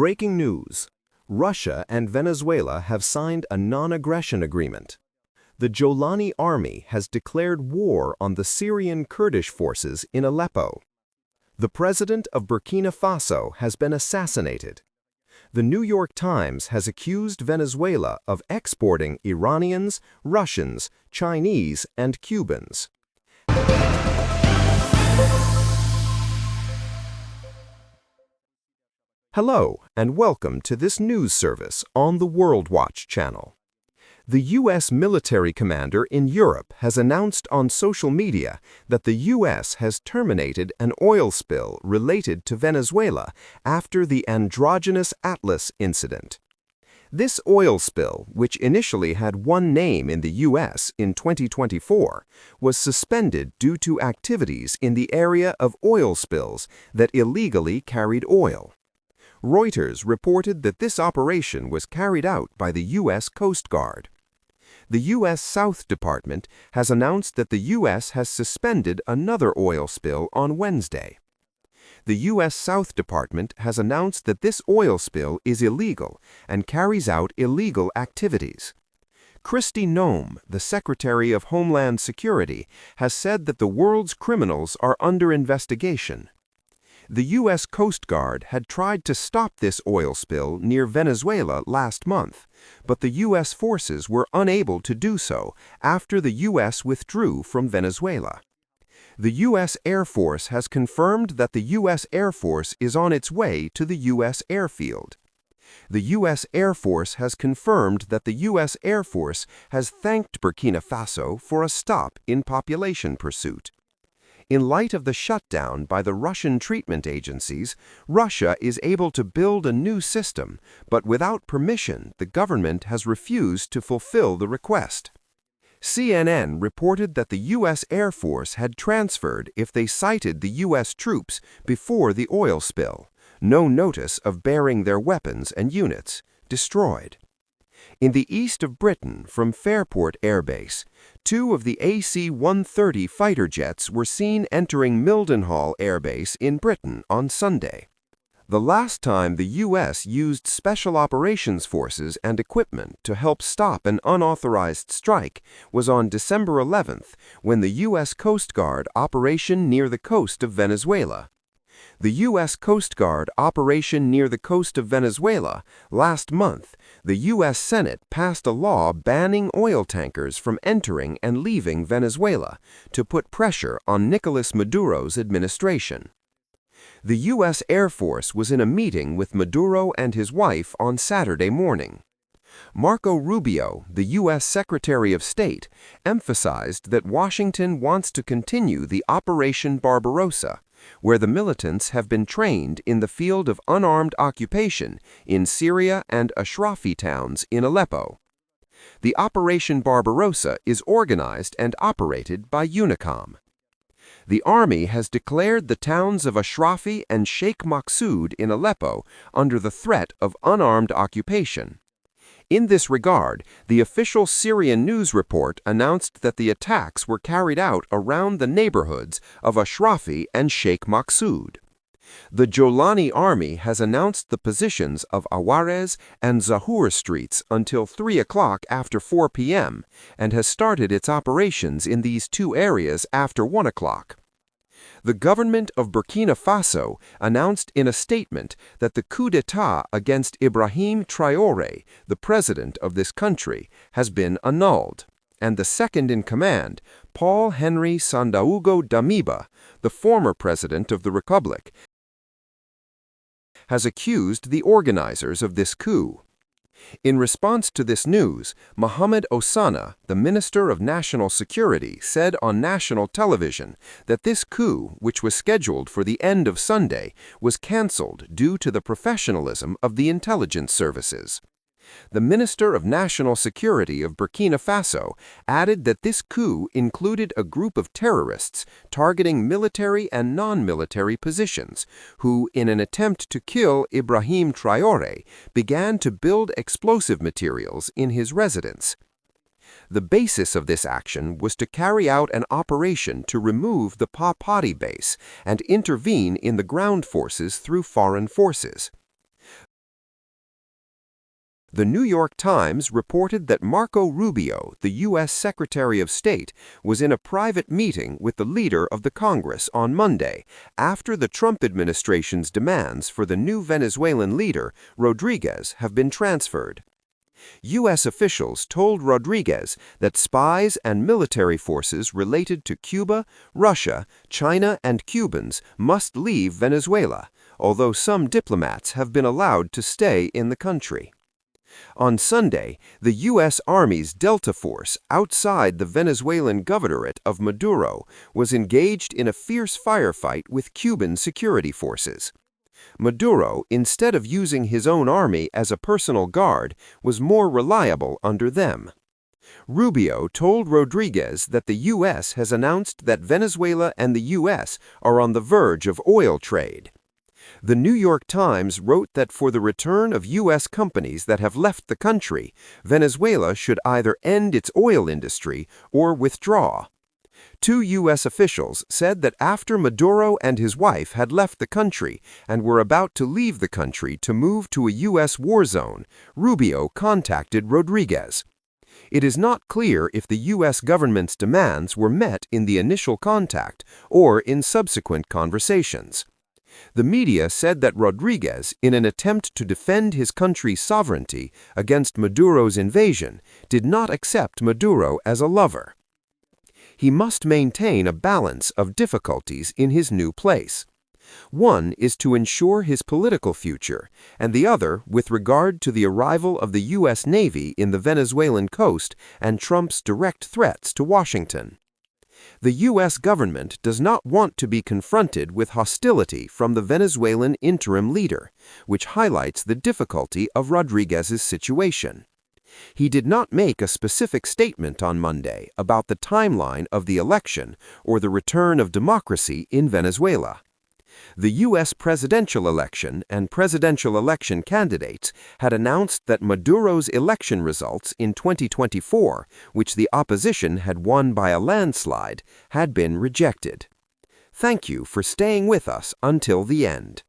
Breaking news. Russia and Venezuela have signed a non-aggression agreement. The Jolani army has declared war on the Syrian Kurdish forces in Aleppo. The president of Burkina Faso has been assassinated. The New York Times has accused Venezuela of exporting Iranians, Russians, Chinese, and Cubans. Hello, and welcome to this news service on the WorldWatch channel. The U.S. military commander in Europe has announced on social media that the U.S. has terminated an oil spill related to Venezuela after the Androgynous Atlas incident. This oil spill, which initially had one name in the U.S. in 2024, was suspended due to activities in the area of oil spills that illegally carried oil. Reuters reported that this operation was carried out by the U.S. Coast Guard. The U.S. South Department has announced that the U.S. has suspended another oil spill on Wednesday. The U.S. South Department has announced that this oil spill is illegal and carries out illegal activities. Kristi Noem, the Secretary of Homeland Security, has said that the world's criminals are under investigation. The U.S. Coast Guard had tried to stop this oil spill near Venezuela last month, but the U.S. forces were unable to do so after the U.S. withdrew from Venezuela. The U.S. Air Force has confirmed that the U.S. Air Force is on its way to the U.S. airfield. The U.S. Air Force has confirmed that the U.S. Air Force has thanked Burkina Faso for a stop in population pursuit. In light of the shutdown by the Russian treatment agencies, Russia is able to build a new system, but without permission, the government has refused to fulfill the request. CNN reported that the U.S. Air Force had transferred if they sighted the U.S. troops before the oil spill. No notice of bearing their weapons and units. Destroyed. In the east of Britain, from Fairport Air Base, two of the AC-130 fighter jets were seen entering Mildenhall Air Base in Britain on Sunday. The last time the U.S. used Special Operations Forces and equipment to help stop an unauthorized strike was on December 11th, when the U.S. Coast Guard operation near the coast of Venezuela. The U.S. Coast Guard operation near the coast of Venezuela. Last month, the U.S. Senate passed a law banning oil tankers from entering and leaving Venezuela to put pressure on Nicolas Maduro's administration. The U.S. Air Force was in a meeting with Maduro and his wife on Saturday morning. Marco Rubio, the U.S. Secretary of State, emphasized that Washington wants to continue the Operation Barbarossa, where the militants have been trained in the field of unarmed occupation in Syria and Ashrafi towns in Aleppo. The Operation Barbarossa is organized and operated by UNICOM. The Army has declared the towns of Ashrafi and Sheikh Maqsoud in Aleppo under the threat of unarmed occupation. In this regard, the official Syrian news report announced that the attacks were carried out around the neighborhoods of Ashrafi and Sheikh Maqsoud. The Jolani army has announced the positions of Awarez and Zahur streets until 3 o'clock after 4 p.m. and has started its operations in these two areas after 1 o'clock. The government of Burkina Faso announced in a statement that the coup d'état against Ibrahim Traoré, the president of this country, has been annulled, and the second-in-command, Paul-Henri Sandaogo Damiba, the former president of the republic, has accused the organizers of this coup. In response to this news, Mohamed Osana, the Minister of National Security, said on national television that this coup, which was scheduled for the end of Sunday, was cancelled due to the professionalism of the intelligence services. The Minister of National Security of Burkina Faso added that this coup included a group of terrorists targeting military and non-military positions who, in an attempt to kill Ibrahim Traoré, began to build explosive materials in his residence. The basis of this action was to carry out an operation to remove the Pa-Pati base and intervene in the ground forces through foreign forces. The New York Times reported that Marco Rubio, the U.S. Secretary of State, was in a private meeting with the leader of the Congress on Monday after the Trump administration's demands for the new Venezuelan leader, Rodriguez, have been transferred. U.S. officials told Rodriguez that spies and military forces related to Cuba, Russia, China, and Cubans must leave Venezuela, although some diplomats have been allowed to stay in the country. On Sunday, the U.S. Army's Delta Force outside the Venezuelan governorate of Maduro was engaged in a fierce firefight with Cuban security forces. Maduro, instead of using his own army as a personal guard, was more reliable under them. Rubio told Rodriguez that the U.S. has announced that Venezuela and the U.S. are on the verge of oil trade. The New York Times wrote that for the return of U.S. companies that have left the country, Venezuela should either end its oil industry or withdraw. Two U.S. officials said that after Maduro and his wife had left the country and were about to leave the country to move to a U.S. war zone, Rubio contacted Rodriguez. It is not clear if the U.S. government's demands were met in the initial contact or in subsequent conversations. The media said that Rodriguez, in an attempt to defend his country's sovereignty against Maduro's invasion, did not accept Maduro as a lover. He must maintain a balance of difficulties in his new place. One is to ensure his political future, and the other with regard to the arrival of the U.S. Navy in the Venezuelan coast and Trump's direct threats to Washington. The U.S. government does not want to be confronted with hostility from the Venezuelan interim leader, which highlights the difficulty of Rodriguez's situation. He did not make a specific statement on Monday about the timeline of the election or the return of democracy in Venezuela. The U.S. presidential election and presidential election candidates had announced that Maduro's election results in 2024, which the opposition had won by a landslide, had been rejected. Thank you for staying with us until the end.